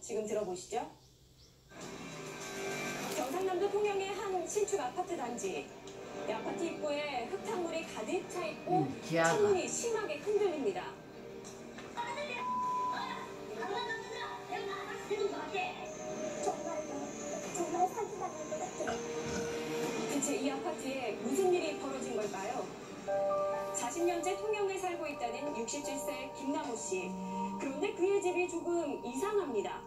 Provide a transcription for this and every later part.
지금 들어보시죠. 경상남도 통영의 한 신축 아파트 단지. 이 아파트 입구에 흙탕물이 가득 차 있고 창문이 심하게 흔들립니다. 정말 사기당할 것 같아요. 대체 이 아파트에 무슨 일이 벌어진 걸까요? 40년째 통영에 살고 있다는 67세 김남호 씨. 그런데 그의 집이 조금 이상합니다.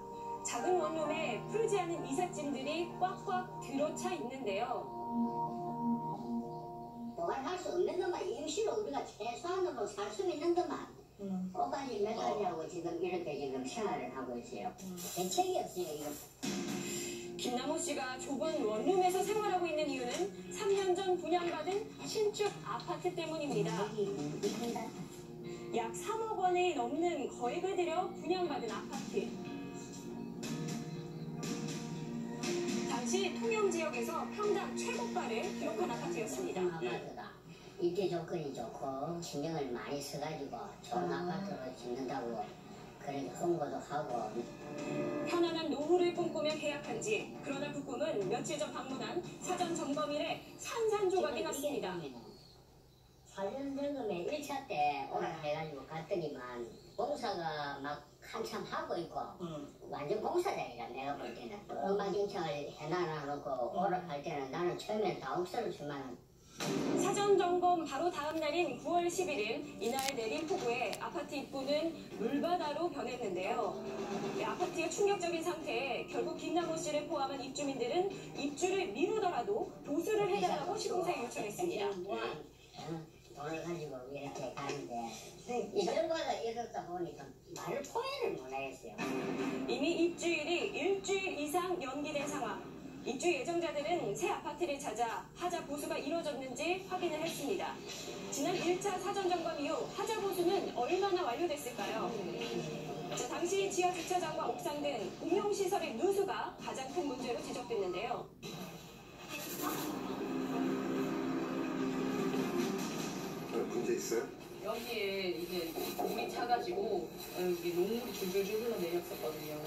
작은 원룸에 풀지 않은 이삿짐들이 꽉꽉 들어차 있는데요. 보관할 수 없는 것만 임시로 우리가 최소한으로 살 수 있는 것만 옷까지 매달려고 지금 이렇게 지금 생활을 하고 있어요. 대책이 없어요, 이거. 김남호 씨가 좁은 원룸에서 생활하고 있는 이유는 3년 전 분양받은 신축 아파트 때문입니다. 약 3억 원이 넘는 거액을 들여 분양받은 아파트. 당시 통영 지역에서 평당 최고가를 기록한 아파트였습니다. 아파트가 입지 조건이 좋고 신경을 많이 써가지고 좋은 아파트로 짓는다고 그렇게 홍보도 하고. 편안한 노후를 꿈꾸며 계약한 집. 그러나 그 꿈은 며칠 전 방문한 사전 점검일에 산산조각이 났습니다. 사전 점검에 1차 때 오라 해가지고 갔더니만 공사가 막 한참 하고 있고 완전 공사장이라 내가 볼 때는 엉망진창을 해놔놓고 오라 할 때는 나는 처음에 다 옥설을 사전 점검 바로 다음 날인 9월 11일 이날 내린 폭우에 아파트 입구는 물바다로 변했는데요. 아파트의 충격적인 상태에 결국 김남호 씨를 포함한 입주민들은 입주를 미루더라도 보수를 해달라고 시공사에 요청했습니다. 돈을 가지고 이렇게 가는데 이 결과가 이렇다 보니까 말을 포기를 못하겠어요. 이미 입주일이 일주일 이상 연기된 상황. 입주 예정자들은 새 아파트를 찾아 하자 보수가 이루어졌는지 확인을 했습니다. 지난 1차 사전점검 이후 하자 보수는 얼마나 완료됐을까요? 자, 당시 지하 주차장과 옥상 등 공용시설의 누수가 가장 큰 문제로 지적됐는데요. 문제 있어요? 여기에 이제 물이 차가지고 여기 녹물이 줄줄줄 흘러내렸었거든요.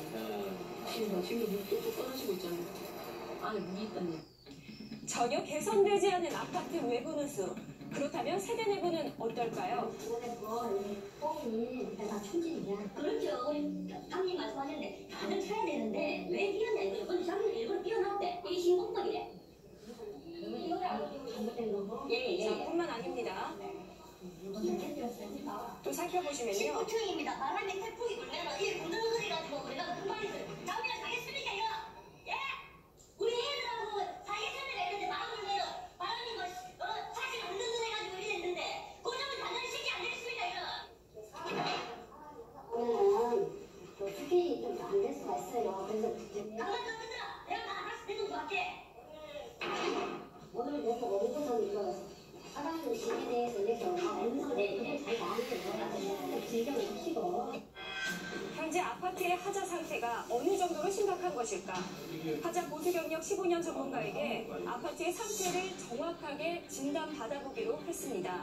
지금 물 뚝뚝 떨어지고 있잖아요. 안에 물이 있다니. 전혀 개선되지 않은 아파트 외부 누수. 그렇다면 세대 내부는 어떨까요? 뽕이 다 충진이야. 그렇죠. 당연히 말씀하셨는데 다들 쳐야 되는데 왜 뛰었냐 이거죠. 근데 자기는 일부러 뛰어났대. 이게 신공법이래. 자, 뿐만 아닙니다. 또 살펴보시면요. 19층입니다. 바람이 태풍이 불면 이 부들거려가지고 우리가 금방이들 다음이랑 가겠습니까 이거? 예? 우리 애들하고 사겠습니다 했는데 마음을 바람이 사실 운전을 해가지고 이래 했는데 그 점은 단단히 시키 안 되겠습니까 이거? 특히 좀 안 될 수가 있어요. 그래서 가만 둬보자. 내가 다 알아서 대도 좋게. 오늘 내가 어디서 이거 사랑하는 시에 대해서 이렇게 네, 잘 나왔는데 즐겨보시고. 현재 아파트의 하자 상태가 어느 정도로 심각한 것일까? 하자 보수 경력 15년 전문가에게 아파트의 상태를 정확하게 진단받아보기로 했습니다.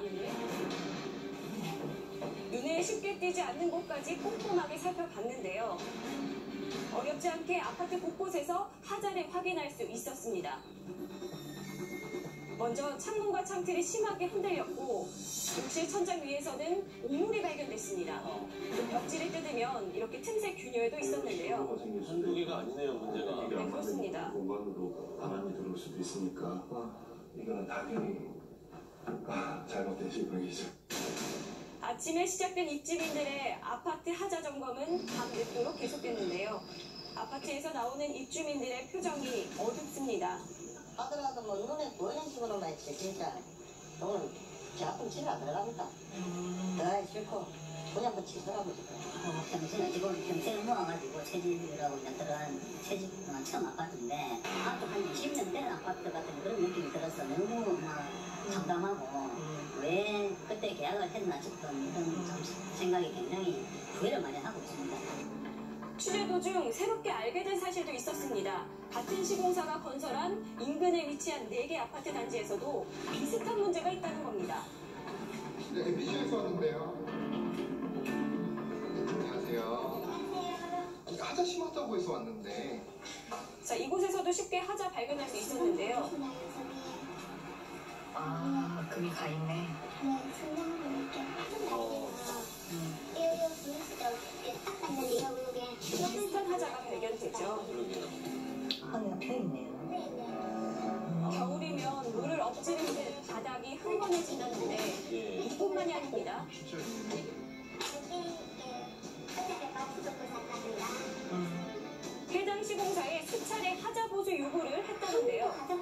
눈에 쉽게 띄지 않는 곳까지 꼼꼼하게 살펴봤는데요. 어렵지 않게 아파트 곳곳에서 하자를 확인할 수 있었습니다. 먼저 창문과 창틀이 심하게 흔들렸고 욕실 천장 위에서는 오물이 발견됐습니다. 벽지를 뜯으면 이렇게 틈새 균열도 있었는데요. 한두 개가 아니네요, 문제가. 네, 그렇습니다. 공간으로 바람이 들어올 수도 있으니까 이거는 당연히 잘못된 실패이죠. 아침에 시작된 입주민들의 아파트 하자 점검은 밤 늦도록 계속됐는데요. 아파트에서 나오는 입주민들의 표정이 어둡습니다. 하더라도 뭐 눈에 보이는 식으로만 했지 진짜 오늘 제아픈 집에 안 들어갑니다. 들어가기 싫고 그냥 뭐 치더라고요. 평생을 지금 평생을 모아가지고 채집이라고 들어간 채집 처음 아파트인데 아주 한 20년 된 아파트 같은 그런 느낌이 들어서 너무 막 참담하고 왜 그때 계약을 했나 싶은 이런 생각이 굉장히 후회를 많이 하고 있습니다. 취재 도중 새롭게 알게 된 사실도 있었습니다. 같은 시공사가 건설한 인근에 위치한 4개 아파트 단지에서도 비슷한 문제가 있다는 겁니다. 네, MBC에서 왔는데요. 안녕하세요. 하자 심었다고 해서 왔는데. 자, 이곳에서도 쉽게 하자 발견할 수 있었는데요. 아, 금이 가 있네. 네, 성장하고 이렇게 이거 보냈어. 딱 봤는데 이거 이게 비슷한 하자가 발견되죠. 허리가 펴있네요. 겨울이면 물을 엎지른 듯 바닥이 흥건해진다는데 예. 이뿐만이 아닙니다. 진짜 끝에 맞춰놓고 샀답니다. 해당 시공사에 수차례 하자 보수 요구를 했다는데요. 가서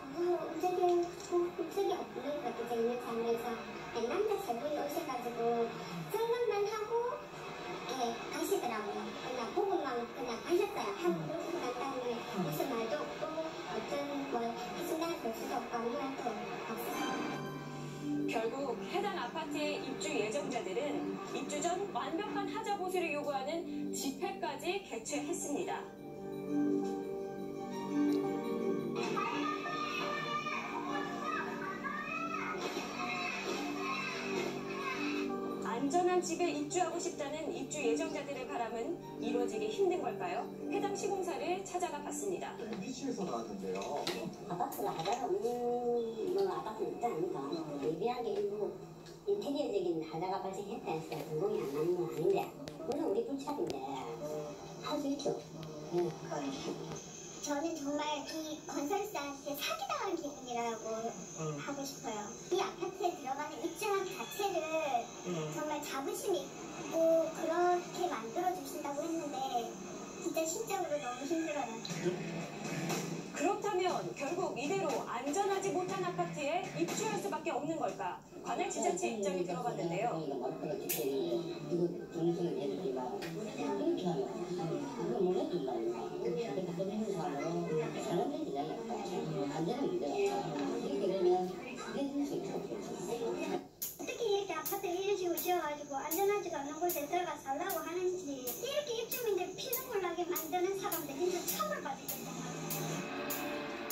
움직이 없는 것도 있는 장면에서 남자 세 분이 오셔가지고 생각만 하고 가시더라고요. 그냥 보고만 그냥 가셨어요. 하고 그러고 난 다음에 무슨 말도 없고 어떤 뭐 해준다는 볼 수도 없고 아무 말도 없어요. 결국 해당 아파트의 입주 예정자들은 입주 전 완벽한 하자 보수를 요구하는 집회까지 개최했습니다. 안전한 집에 입주하고 싶다는 입주 예정자들의 바람은 이루어지기 힘든 걸까요? 해당 시공사를 찾아가 봤습니다. MBC에서 나왔는데요. 아파트가 하자가 없는 아파트는 일단 아니다. 예비하게 일부 인테리어적인 하자가 발생했다 해서 전공이 안 나는 건 아닌데 물론 우리 불착인데 할 수 있죠. 저는 정말 이 건설사한테 사기당한 기분이라고 하고 싶어요. 이 아파트에 들어가는 입주한 자체를 정말 자부심 있고 그렇게 만들어주신다고 했는데 진짜 심적으로 너무 힘들어요. 그렇다면 결국 이대로 안전하지 못한 아파트에 입주할 수밖에 없는 걸까? 관할 지자체 입장이 들어봤는데요. 이거 동생을 내주지만 이렇게 하면 이거 몰라준 말이야. 그래서 떠드는 사람들이 이야기할까? 안 되는 문제야. 이렇게 되면 내줄 수 있고. 어떻게 이렇게 아파트를 이런 식으로 지어가지고 안전하지도 않은 곳에 들어가 살라고 하는지 이렇게 입주민들 피눈물 나게 만드는 사람들 진짜 처벌 받으겠다.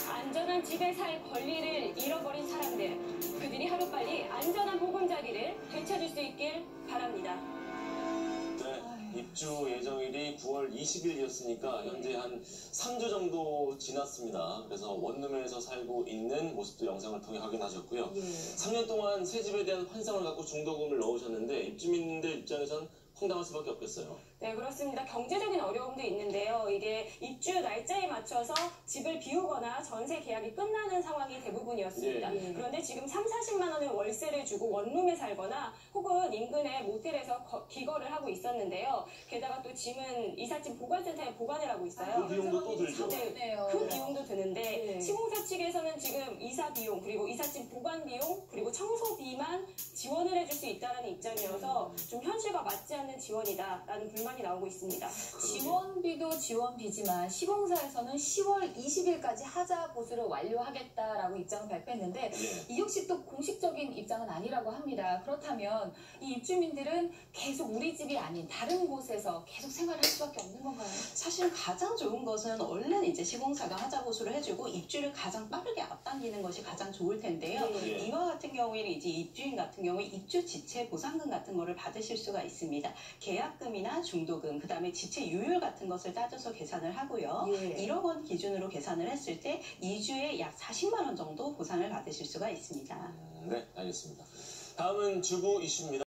안전한 집에 살 권리를 잃어버린 사람들, 그들이 하루빨리 안전한 보금자리를 되찾을 수 있길 바랍니다. 네, 입주 예정일이 9월 20일이었으니까 현재 한 3주 정도 지났습니다. 그래서 원룸에서 살고 있는 모습도 영상을 통해 확인하셨고요. 3년 동안 새 집에 대한 환상을 갖고 중도금을 넣으셨는데 입주민들 입장에선 황당할 수밖에 없겠어요. 네, 그렇습니다. 경제적인 어려움도 있는데요. 이게 입주 날짜에 맞춰서 집을 비우거나 전세 계약이 끝나는 상황이 대부분이었습니다. 예. 그런데 지금 3, 40만 원을 월세를 주고 원룸에 살거나 혹은 인근의 모텔에서 기거를 하고 있었는데요. 게다가 또 짐은 이삿짐 보관센터에 보관을 하고 있어요. 그 비용도 또 들죠. 네, 그 비용도 드는데 시공사 측에서는 지금 이사 비용, 그리고 이삿짐 보관 비용, 그리고 청소비만 지원을 해줄 수 있다는 입장이어서 좀 현실과 맞지 않는 지원이다라는 불만이 나오고 있습니다. 지원비도 지원비지만 시공사에서는 10월 20일까지 하자 보수를 완료하겠다라고 입장을 발표했는데 이 역시 또 공식적인 입장은 아니라고 합니다. 그렇다면 이 입주민들은 계속 우리 집이 아닌 다른 곳에서 계속 생활할 수밖에 없는 건가요? 사실 가장 좋은 것은 얼른 이제 시공사가 하자 보수를 해주고 입주를 가장 빠르게 앞당기는 것이 가장 좋을 텐데요. 이와 같은 경우에는 이제 입주인 같은 경우에 입주 지체 보상금 같은 거를 받으실 수가 있습니다. 계약금이나 중도금, 그 다음에 지체 유율 같은 것을 따져서 계산을 하고요. 1억 원 기준으로 계산을 했을 때 2주에 약 40만 원 정도 보상을 받으실 수가 있습니다. 네, 알겠습니다. 다음은 주부 이슈입니다.